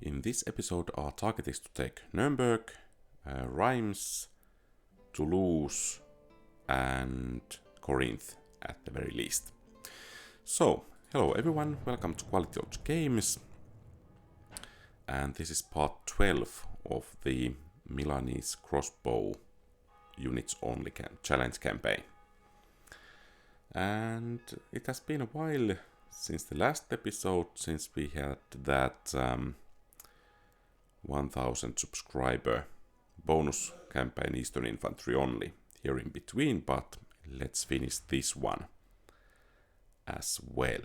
In this episode, our target is to take Nuremberg, Reims, Toulouse, and Corinth at the very least. So, hello everyone, welcome to QualityOldGames. And this is part 12 of the Milanese Crossbow Units Only Challenge campaign. And it has been a while since the last episode, since we had that 1000 subscriber bonus campaign Eastern Infantry only here in between, but let's finish this one as well.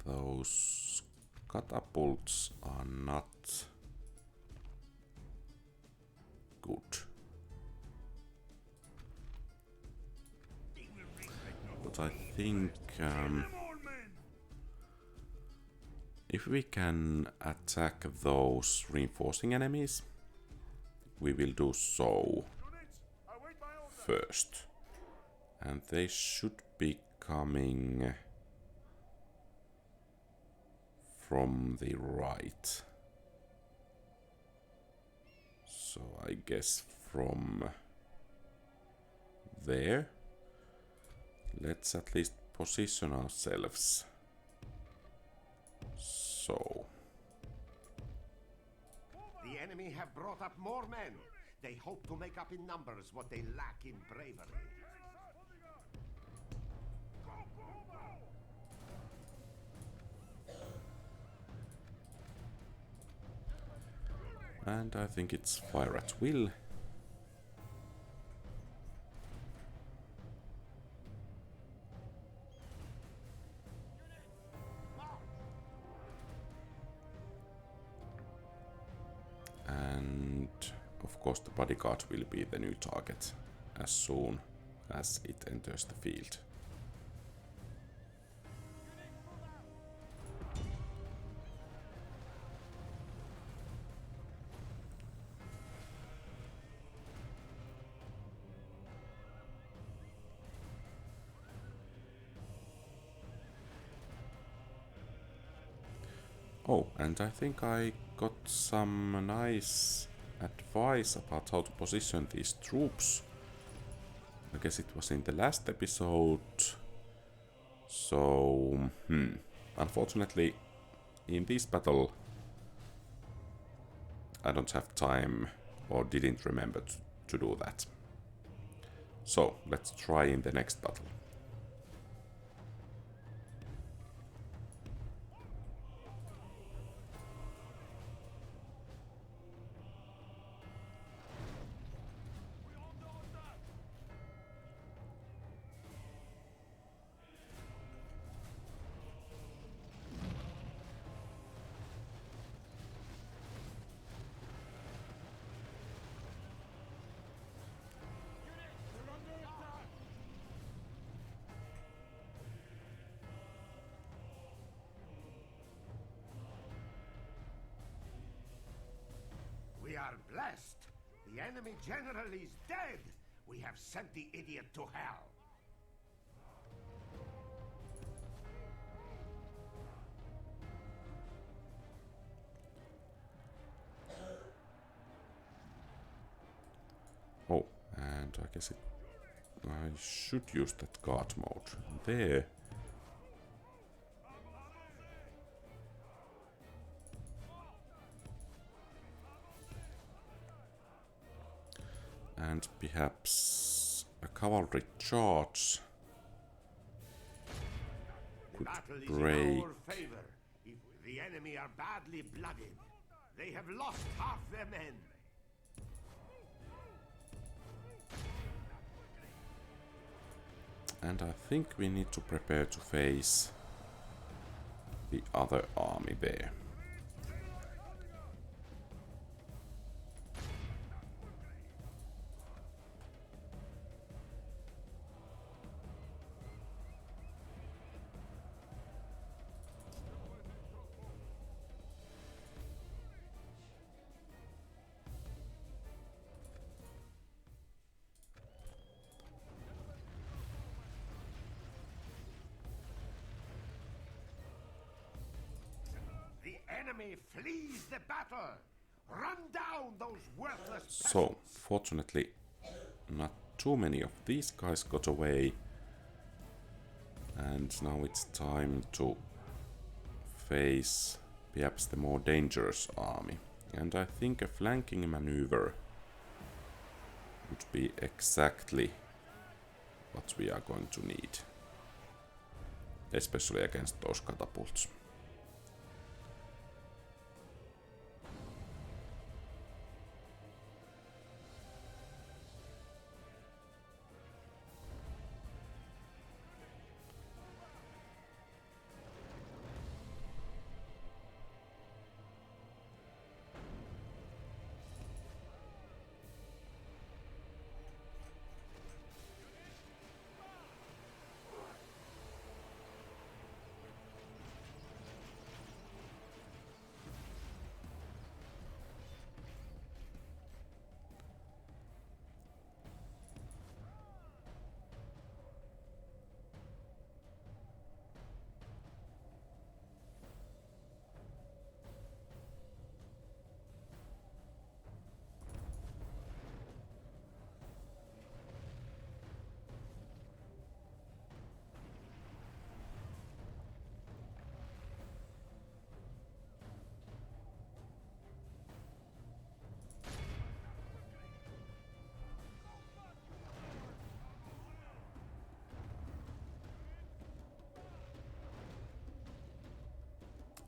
Those catapults are not good. But I think if we can attack those reinforcing enemies, we will do so first. And they should be coming from the right. So I guess from there. Let's at least position ourselves. So. The enemy have brought up more men. They hope to make up in numbers what they lack in bravery. And I think it's fire at will. And of course the bodyguard will be the new target as soon as it enters the field. Oh, and I think I got some nice advice about how to position these troops. I guess it was in the last episode. So, unfortunately, in this battle, I don't have time or didn't remember to do that. So, let's try in the next battle. We are blessed. The enemy general is dead. We have sent the idiot to hell. Oh, and I guess I should use that guard mode there. And perhaps a cavalry charge could break. In our favor. If the enemy are badly blooded, they have lost half their men. And I think we need to prepare to face the other army there. enemy flees the battle. Run down those worthless peasants. So, fortunately, not too many of these guys got away. And now it's time to face perhaps the more dangerous army. And I think a flanking maneuver would be exactly what we are going to need. Especially against those catapults.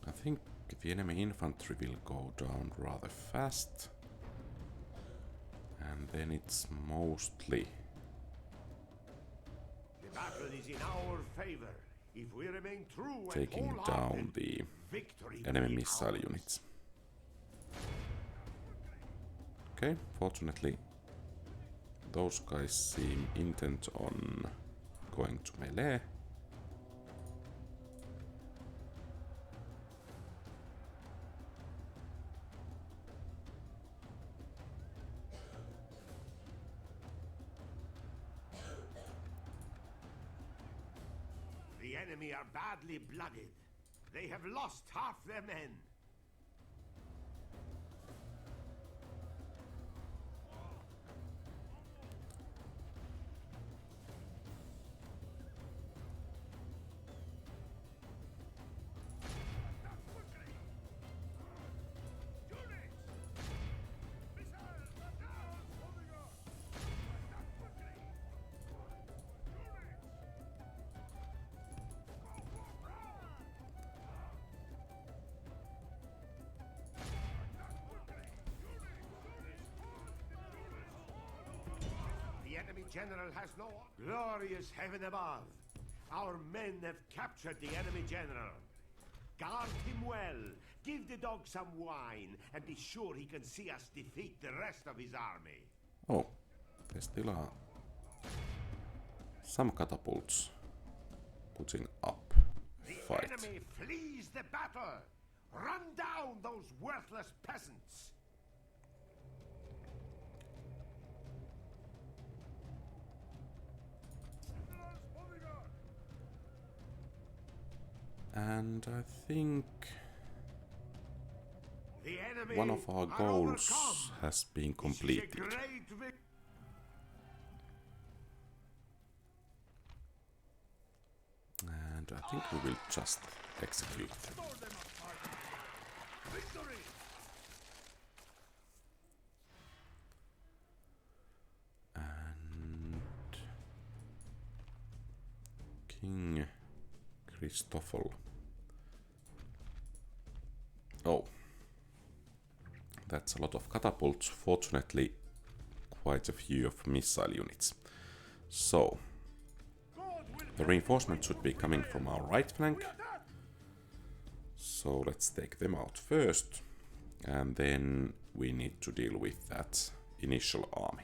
I think the enemy infantry will go down rather fast. And then it's mostly The battle is in our favor. If we remain true taking and down the victory will enemy be missile ours. units. Okay, fortunately those guys seem intent on going to melee. The enemy are badly blooded. They have lost half their men. The enemy general has no... Glorious heaven above! Our men have captured the enemy general. Guard him well. Give the dog some wine, and be sure he can see us defeat the rest of his army. Oh, there still are some catapults putting up a The fight. enemy flees the battle. Run down those worthless peasants. And I think The enemy one of our are goals overcome. has been This is a completed. great victory. And I think we will just execute them. Victory! And King Christoffel. Oh, that's a lot of catapults. Fortunately, quite a few of missile units. So, the reinforcement should be coming from our right flank. So let's take them out first. And then we need to deal with that initial army.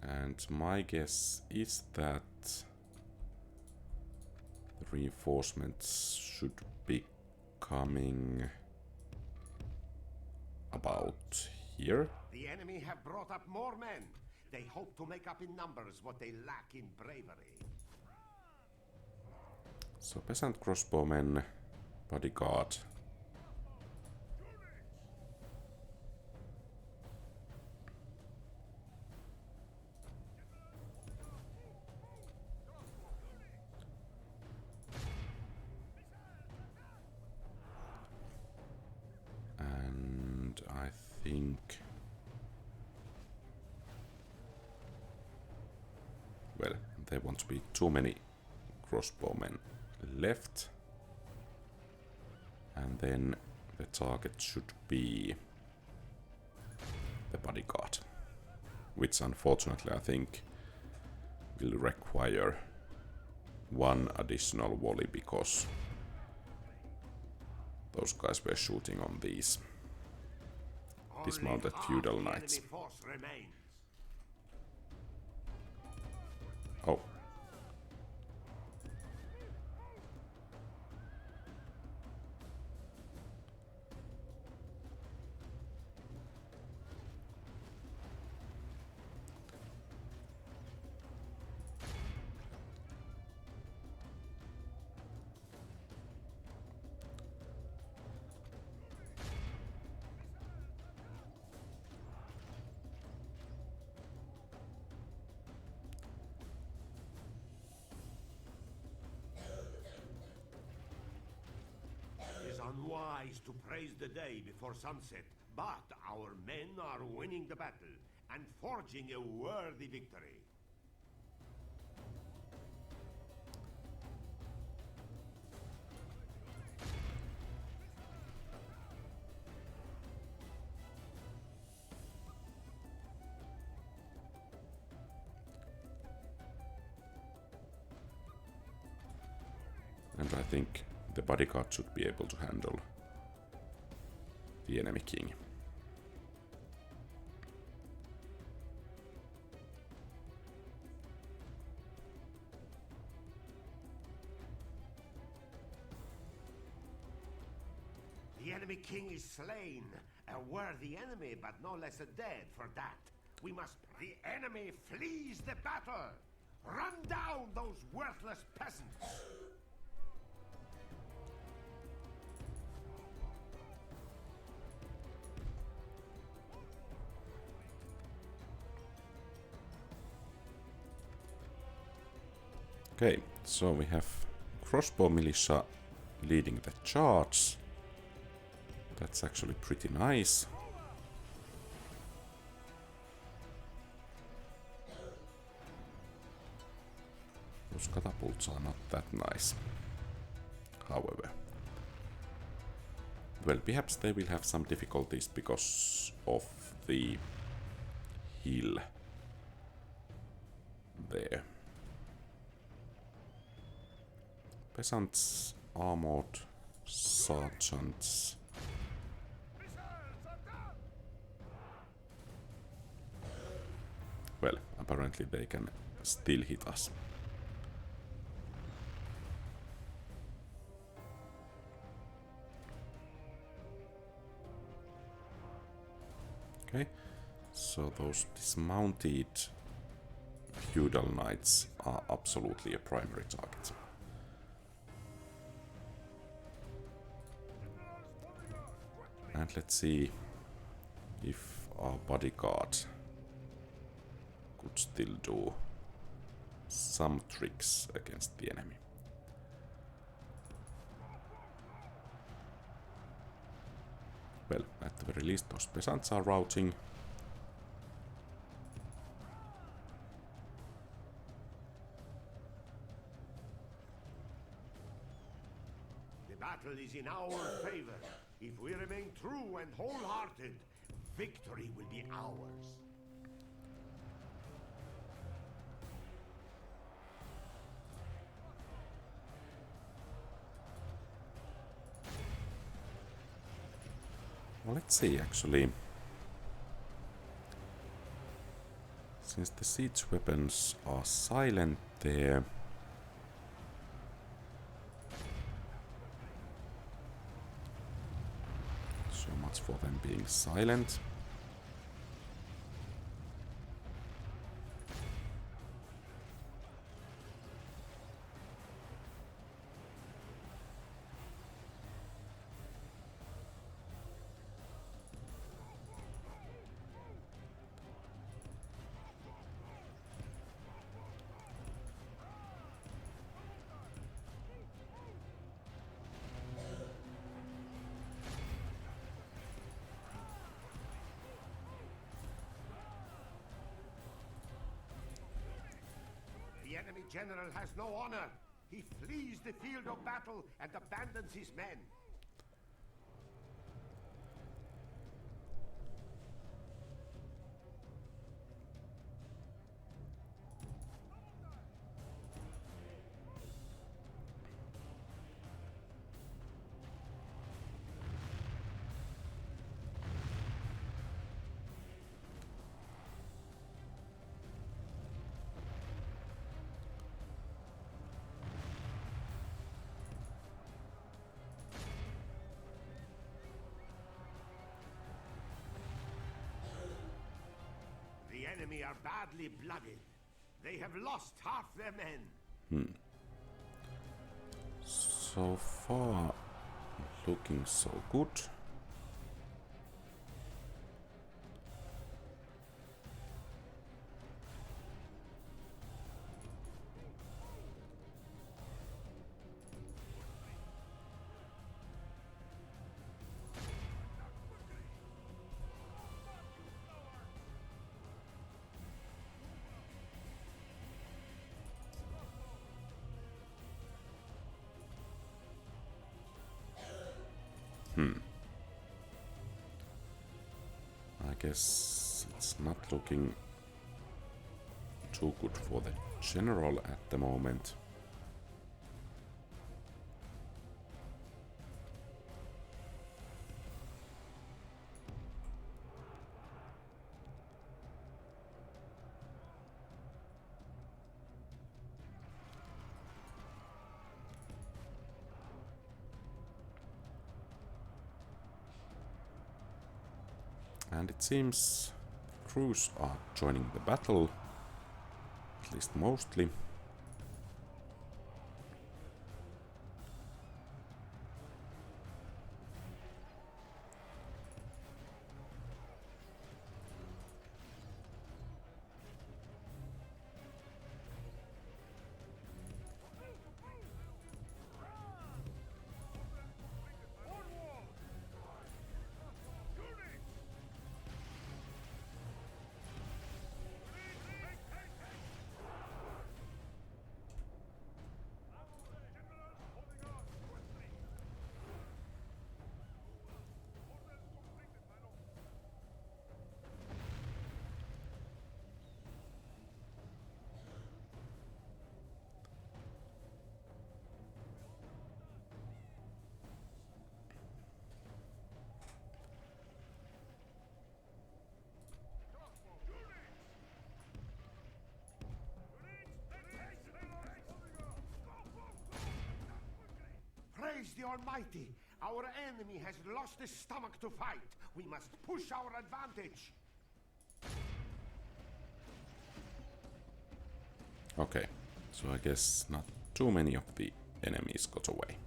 And my guess is that the reinforcements should be coming about here. The enemy have brought up more men. They hope to make up in numbers what they lack in bravery. So peasant crossbowmen, bodyguard. And I think... well, there won't be too many crossbowmen left. And then the target should be the bodyguard, which unfortunately I think will require one additional volley because those guys were shooting on these dismounted feudal knights. Oh. Unwise to praise the day before sunset, but our men are winning the battle and forging a worthy victory. And I think the bodyguard should be able to handle the enemy king. The enemy king is slain. A worthy enemy, but no less a dead for that. We must... The enemy flees the battle! Run down those worthless peasants! Okay, so we have crossbow militia leading the charge. That's actually pretty nice. Those catapults are not that nice, however. Well, perhaps they will have some difficulties because of the hill there. Peasants, armored, sergeants. Well, apparently they can still hit us. Okay, so those dismounted feudal knights are absolutely a primary target. And let's see if our bodyguard could still do some tricks against the enemy. Well, at the very least those peasants are routing. The battle is in our favor. If we remain true and wholehearted, victory will be ours. Well, let's see actually. Since the siege weapons are silent there, so much for them being silent. enemy general has no honor. He flees the field of battle and abandons his men. The enemy are badly blooded. They have lost half their men. So far, looking so good. I guess it's not looking too good for the general at the moment. And it seems crews are joining the battle, at least mostly. Praise the Almighty! Our enemy has lost his stomach to fight. We must push our advantage. Okay, so I guess not too many of the enemies got away.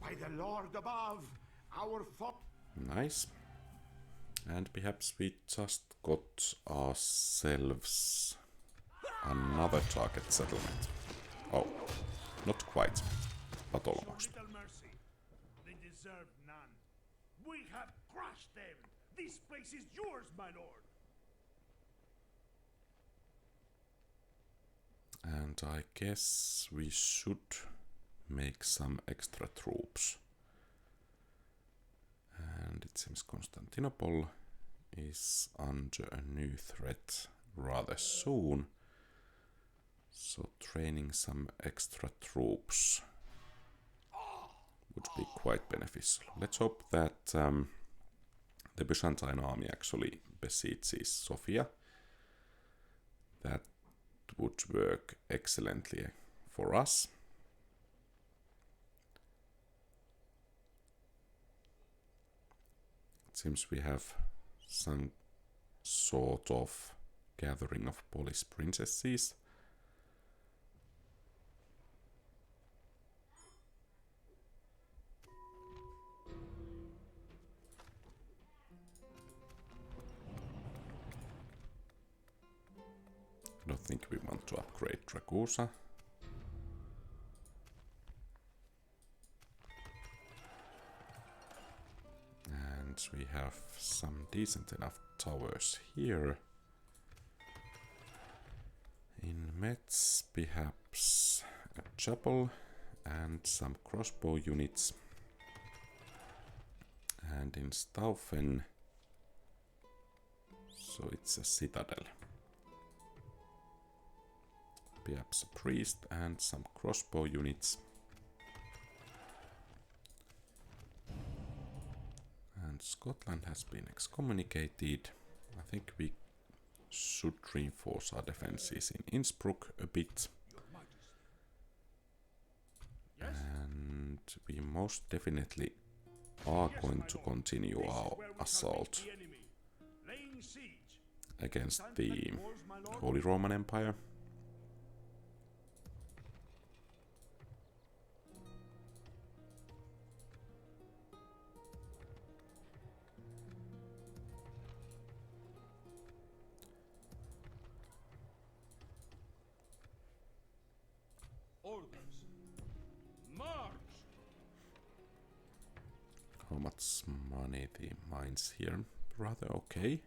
By the Lord above, our foe. Nice. And perhaps we just got ourselves another target settlement. Oh, not quite, but almost. Little mercy. They deserve none. We have crushed them. This place is yours, my lord. And I guess we should make some extra troops. And it seems Constantinople is under a new threat rather soon. So training some extra troops would be quite beneficial. Let's hope that the Byzantine army actually besieges Sofia. That would work excellently for us. It seems we have some sort of gathering of Polish princesses. I don't think we want to upgrade Ragusa. And we have some decent enough towers here. In Metz, perhaps a chapel and some crossbow units. And in Staufen, so it's a citadel. Perhaps a priest and some crossbow units. And Scotland has been excommunicated. I think we should reinforce our defenses in Innsbruck a bit. And we most definitely are going to continue our assault against the Holy Roman Empire. How much money the mines here? Rather okay.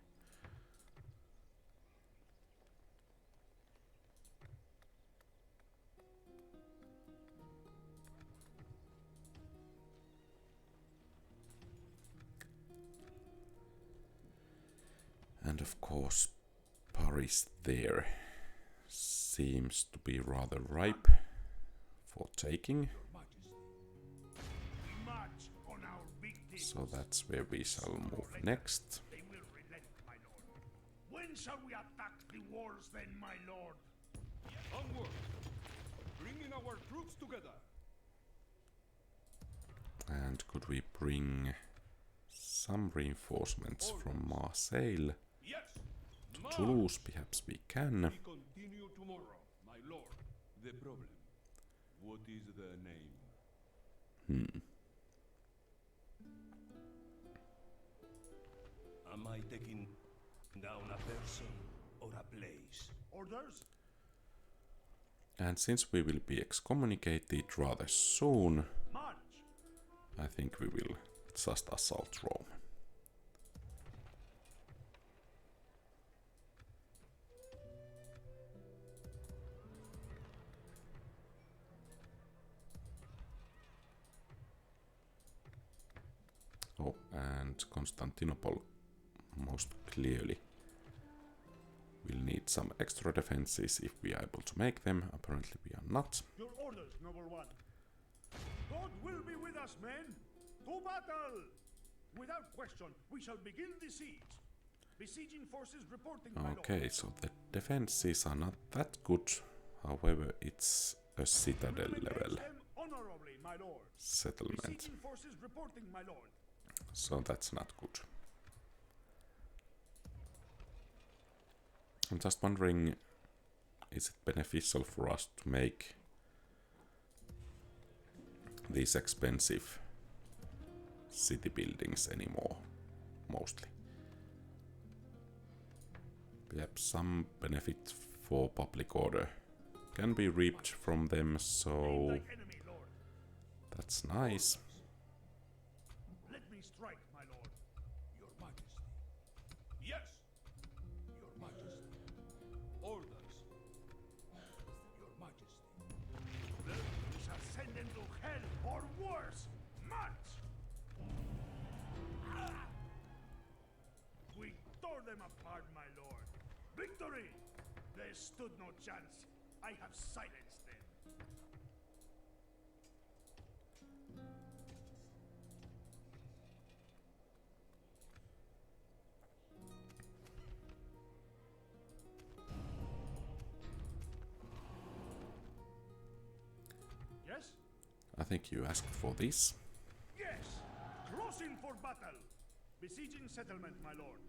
And of course, Paris there seems to be rather ripe for taking. So that's where we shall move next. They will relent, my lord. When shall we attack the walls then, my lord? Onward! Bringing our troops together. And could we bring some reinforcements from Marseille Yes! to Toulouse? Perhaps we can. We continue tomorrow, my lord. The problem. What is the name? Am I taking down a person or a place? Orders? And since we will be excommunicated rather soon, March! I think we will just assault Rome. Oh, and Constantinople most clearly will need some extra defenses if we are able to make them. Apparently we are not. Your orders, noble one. God will be with us, men. To battle! Without question, we shall begin the siege. Besieging forces reporting, my lord. Okay, so the defenses are not that good. However, it's a citadel level Honorably, my lord. settlement. Besieging forces reporting, my lord. So that's not good. I'm just wondering, is it beneficial for us to make these expensive city buildings anymore? Mostly. Perhaps some benefit for public order can be reaped from them, so Thy enemy, lord. that's nice. Let me strike, my lord. Your Majesty. Yes! Your Majesty. Orders. Your Majesty. Then we shall send them to hell or worse. March! We tore them apart, my lord. Victory! They stood no chance. I have silenced them. Yes? I think you asked for this. Yes! Closing for battle! Besieging settlement, my lord.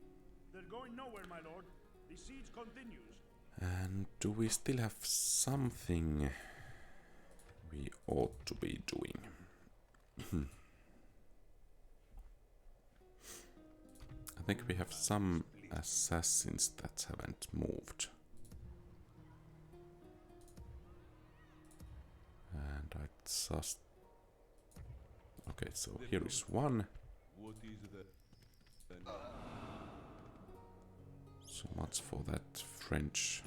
They're going nowhere, my lord. The siege continues. And do we still have something we ought to be doing? I think we have some assassins that haven't moved. And I just... Okay, so here is one. What is the So much for that French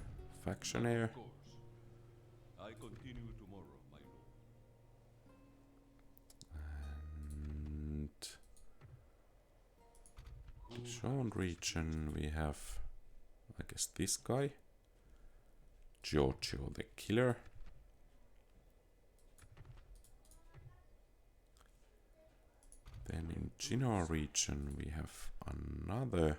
factionaire. Of course. I continue tomorrow, my lord. And Sean region we have, I guess, this guy, Giorgio the Killer. Then in Gino region we have another.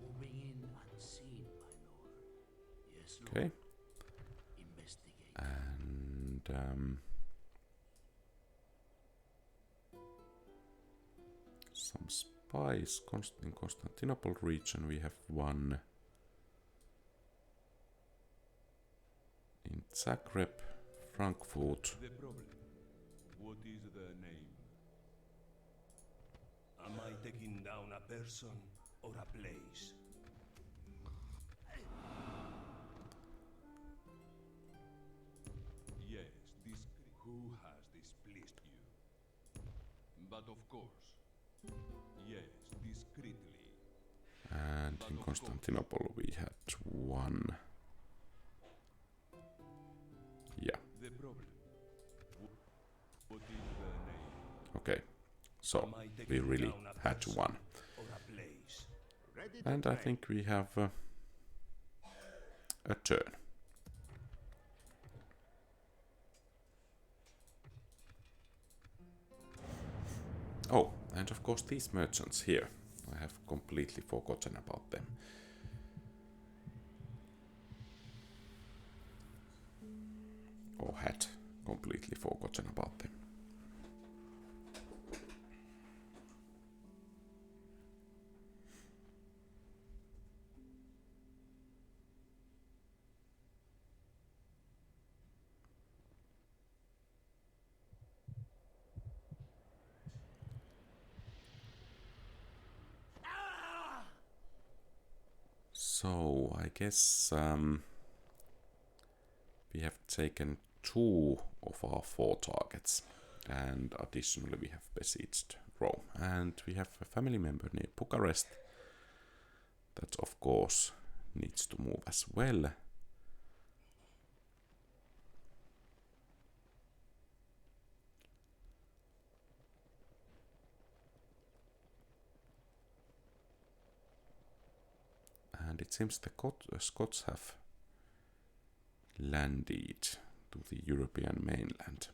Moving in unseen, my lord. Yes, lord. Okay. Investigate. And some spies. In Constantinople region we have one. In Zagreb, Frankfurt. The problem. What is the name? Am I taking down a person or a place? Yes, who has displeased you? But of course. Yes, discreetly. And in Constantinople we had one. Yeah. The problem. What is the name? Okay. So Am I we taking really down a had person one. or a place? Ready to And I trade. think we have a turn. Oh, and of course these merchants here. I have completely forgotten about them. Or had completely forgotten about them. So I guess we have taken 2 of our 4 targets, and additionally we have besieged Rome, and we have a family member near Bucharest that of course needs to move as well. And it seems the Scots have landed to the European mainland.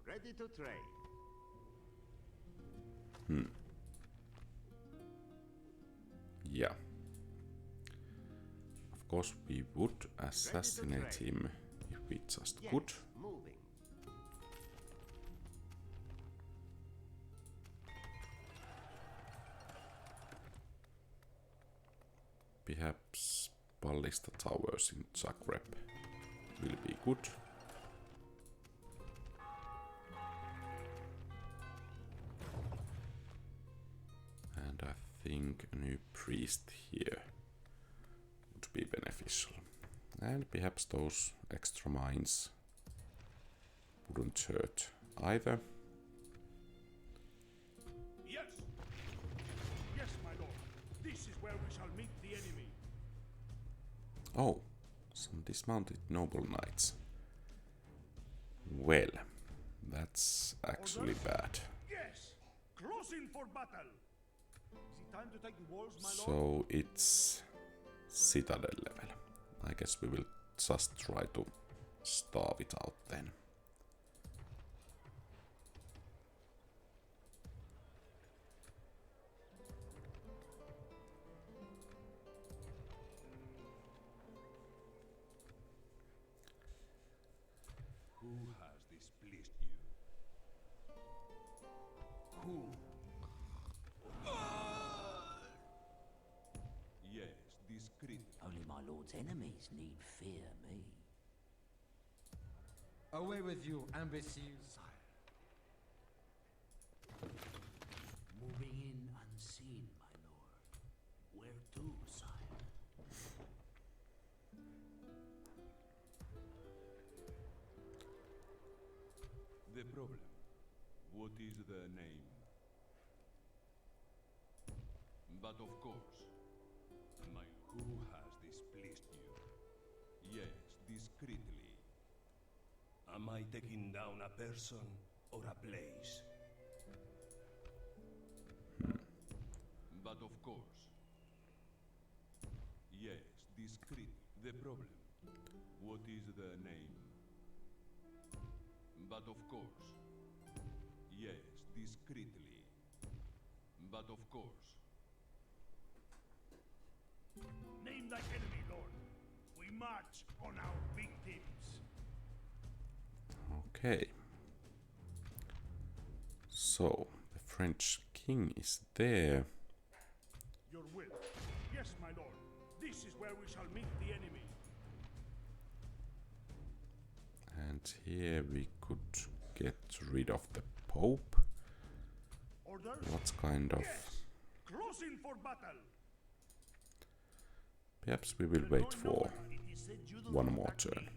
Ready to trade. Yeah. Of course we would assassinate him if we just Yes, could. moving. Perhaps ballista towers in Zagreb will be good. And I think a new priest here would be beneficial. And perhaps those extra mines wouldn't hurt either. Yes! Yes, my lord. This is where we shall meet the enemy. Oh, some dismounted noble knights. Well, that's actually bad. Yes! Closing for battle! Is it time to take the walls, my lord? So it's citadel level. I guess we will just try to starve it out then. Yes, discreet. Only my lord's enemies need fear me. Away with you, imbeciles. Moving in unseen, my lord. Where to, sire? The problem. What is the name? But of course, my who has displeased you? Yes, discreetly. Am I taking down a person or a place? But of course. Yes, discreet. The problem. What is the name? But of course. Yes, discreetly. But of course. Name thy enemy, Lord. We march on our victims. Okay. So, the French king is there. Your will. Yes, my lord. This is where we shall meet the enemy. And here we could get rid of the Pope. Orders? What kind of... Yes. Closing for battle. Perhaps we will wait for one more turn.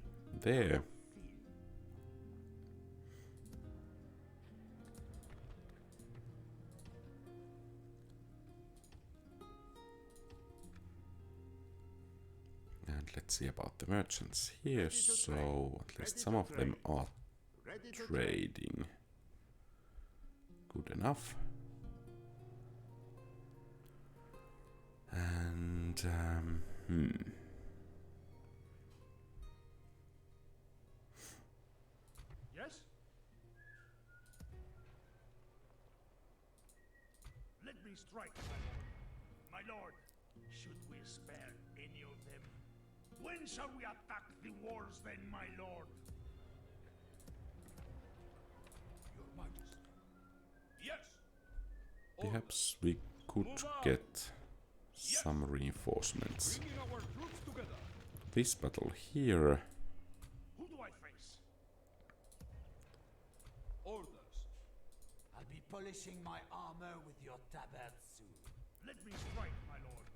There. And let's see about the merchants here. So at least some of them are trading. Good enough. And Yes? Let me strike, my lord. My lord, should we spare any of them? When shall we attack the walls then, my lord? Your Majesty. Yes. perhaps we could get some reinforcements. Bringing our troops together. This battle here. Who do I face? Orders. I'll be polishing my armor with your tabard soon. Let me strike, my lord.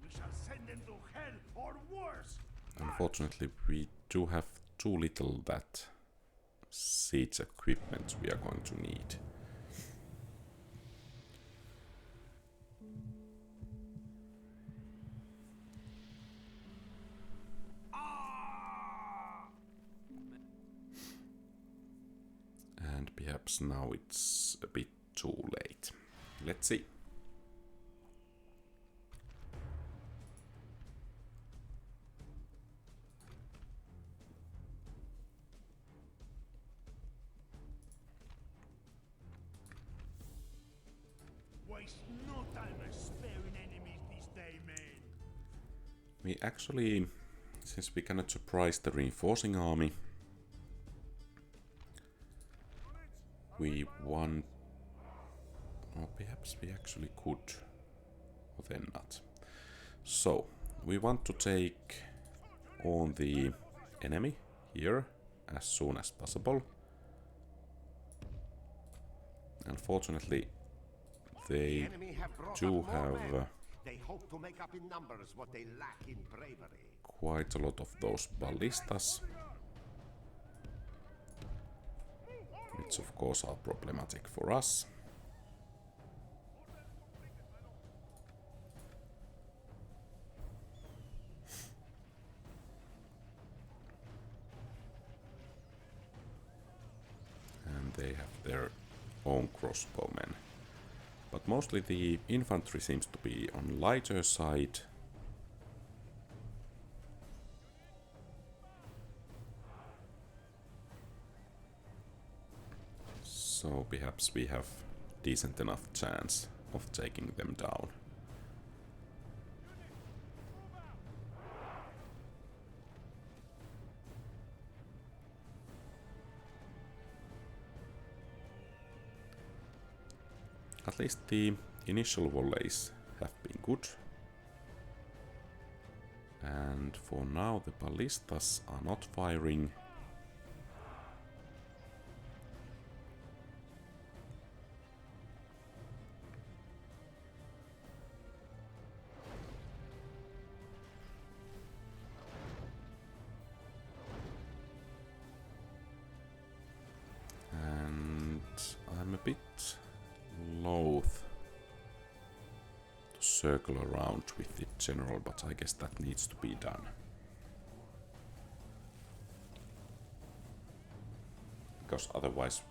We shall send them to hell or worse. Unfortunately, we do have too little that siege equipment we are going to need. And perhaps now it's a bit too late. Let's see. Waste no time sparing enemies this day, man. We actually, since we cannot surprise the reinforcing army, we want, or perhaps we actually could, or then not. So, we want to take on the enemy here as soon as possible. Unfortunately, they do have They hope to make up in numbers what they lack in bravery. quite a lot of those ballistas, which of course are problematic for us. And they have their own crossbowmen. But mostly the infantry seems to be on lighter side. So perhaps we have decent enough chance of taking them down. At least the initial volleys have been good. And for now the ballistas are not firing. And I'm a bit loath to circle around with the general, but I guess that needs to be done. Because otherwise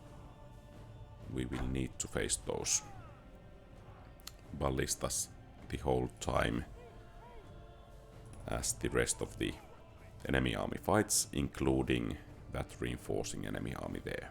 we will need to face those ballistas the whole time as the rest of the enemy army fights, including that reinforcing enemy army there.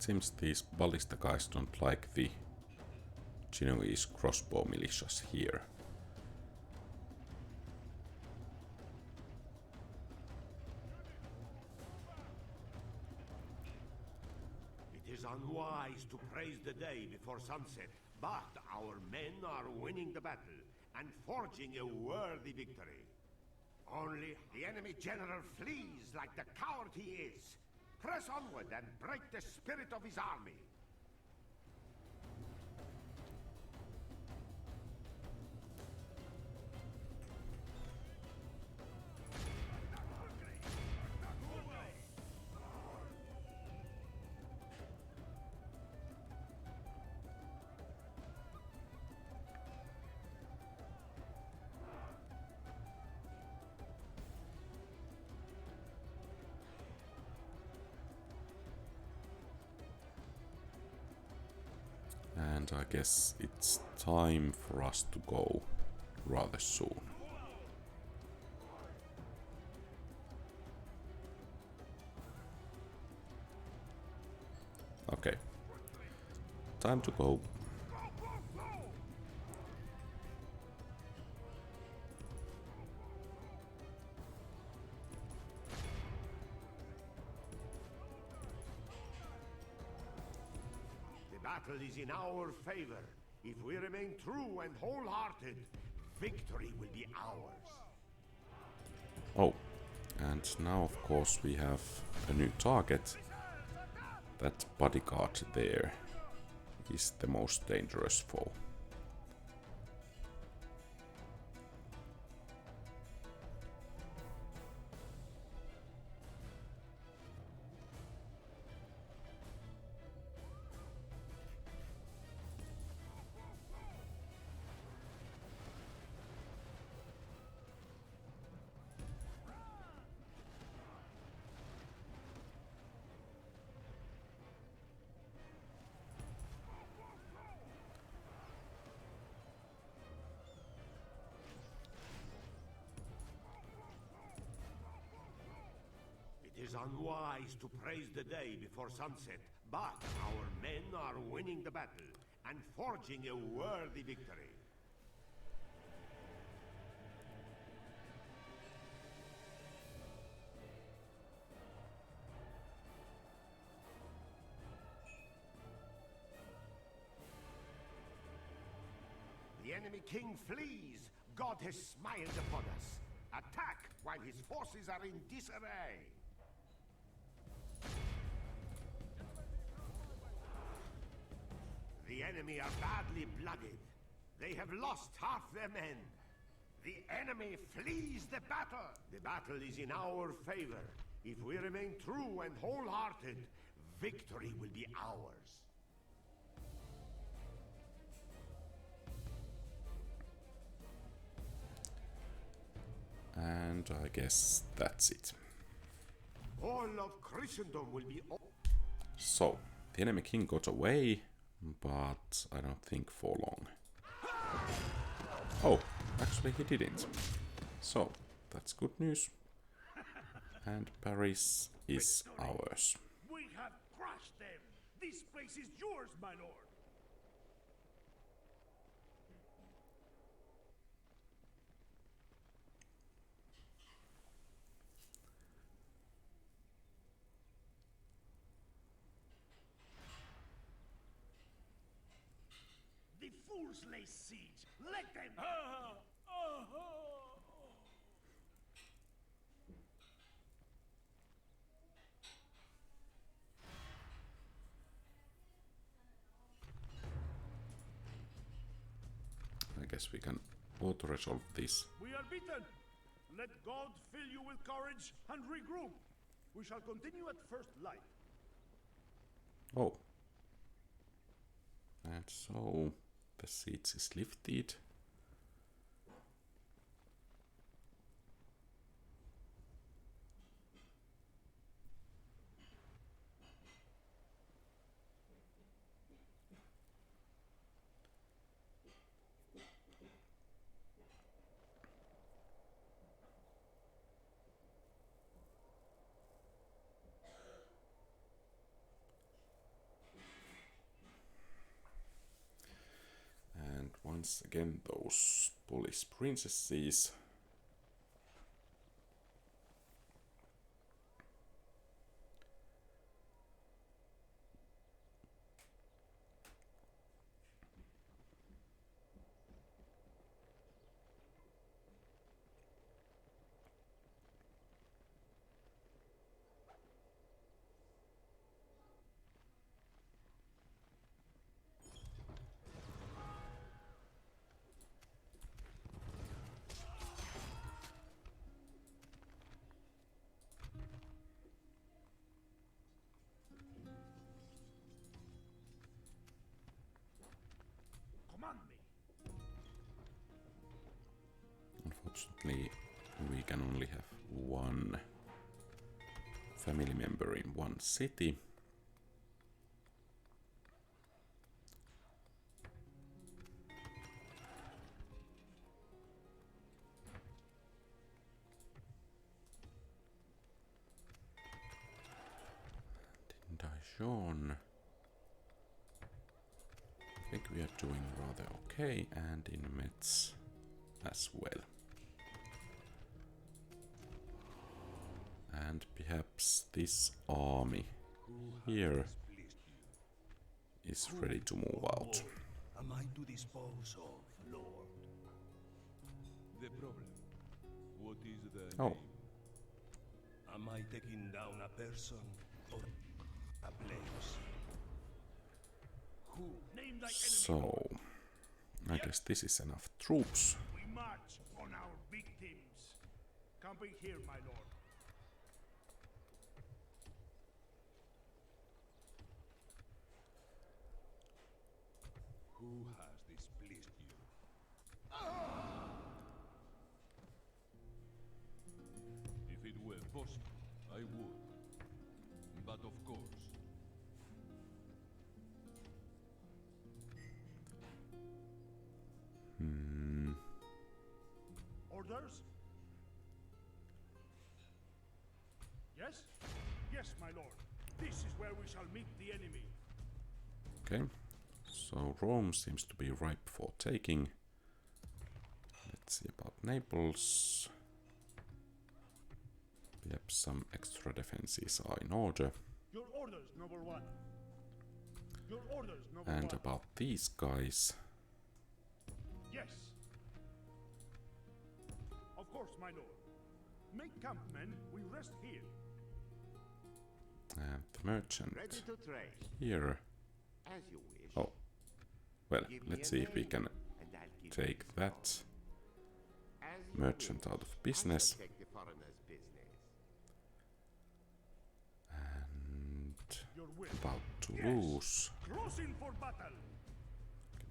Seems these ballista guys don't like the Genoese crossbow militias here. It is unwise to praise the day before sunset, but our men are winning the battle and forging a worthy victory. Only the enemy general flees like the coward he is. Press onward and break the spirit of his army. And I guess it's time for us to go rather soon. Okay, time to go. Battle is in our favor. If we remain true and wholehearted, victory will be ours. Oh, and now of course we have a new target. That bodyguard there is the most dangerous foe. It is unwise to praise the day before sunset, but our men are winning the battle and forging a worthy victory. The enemy king flees. God has smiled upon us. Attack while his forces are in disarray. The enemy are badly blooded. They have lost half their men. The enemy flees the battle. The battle is in our favor. If we remain true and wholehearted, victory will be ours. And I guess that's it. All of Christendom will be... So, The enemy king got away, but I don't think for long. Oh, actually he didn't. So, that's good news. And Paris is ours. We have crushed them. This place is yours, my lord. The fools lay siege. Let them. I guess we can auto-resolve this. We are beaten. Let God fill you with courage and regroup. We shall continue at first light. Oh. And so the siege is lifted. And once again, those Polish princesses. Command me. Unfortunately, we can only have one family member in one city. Dijon. I think we are doing rather okay, and in Metz as well. And perhaps this army here is ready to move out. Am I to dispose of, Lord? The problem. What is the Oh, name? Am I taking down a person or a place? Who? Name thy enemy. so I guess this is enough troops. We march on our victims. Camping here, my lord. Who has displeased you? If it were possible, I would. But of course. Orders? Yes? Yes, my lord. This is where we shall meet the enemy. Okay, so Rome seems to be ripe for taking. Let's see about Naples. Perhaps some extra defenses are in order. Your orders, noble one. Your orders, noble And one. about these guys, Yes. Of course, my lord. Make camp, men. We rest here. and the merchant Ready to trade, here. as you wish. Oh, well, Give me let's a see if we name, can and I'll give take you that discount. As you merchant wish. out of I shall business. take the foreigner's business. And Your will. about Toulouse. Closing for battle.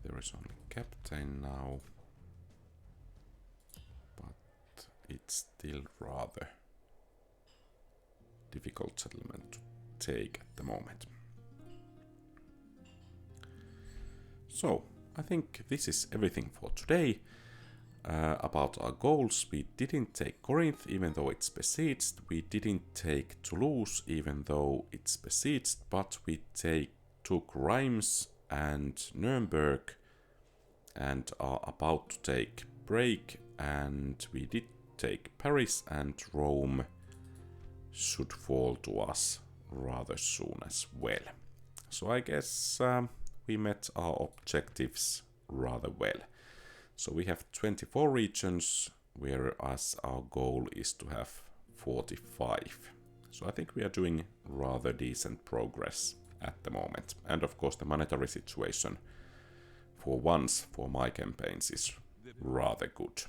There is only captain now. But it's still rather difficult settlement to take at the moment. So, I think this is everything for today. About our goals, we didn't take Corinth even though it's besieged, we didn't take Toulouse even though it's besieged, but we took Reims and Nuremberg and are about to take Prague, and we did take Paris, and Rome should fall to us rather soon as well. So I guess we met our objectives rather well. So we have 24 regions, whereas our goal is to have 45. So I think we are doing rather decent progress at the moment. And of course the monetary situation for once for my campaigns is rather good.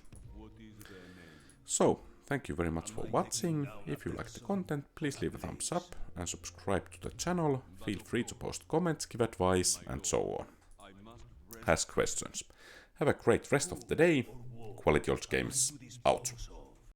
So, thank you very much for watching. If you like the content, please leave a thumbs up and subscribe to the channel. Feel free to post comments, give advice and so on. Ask questions. Have a great rest of the day. QualityOldGames out.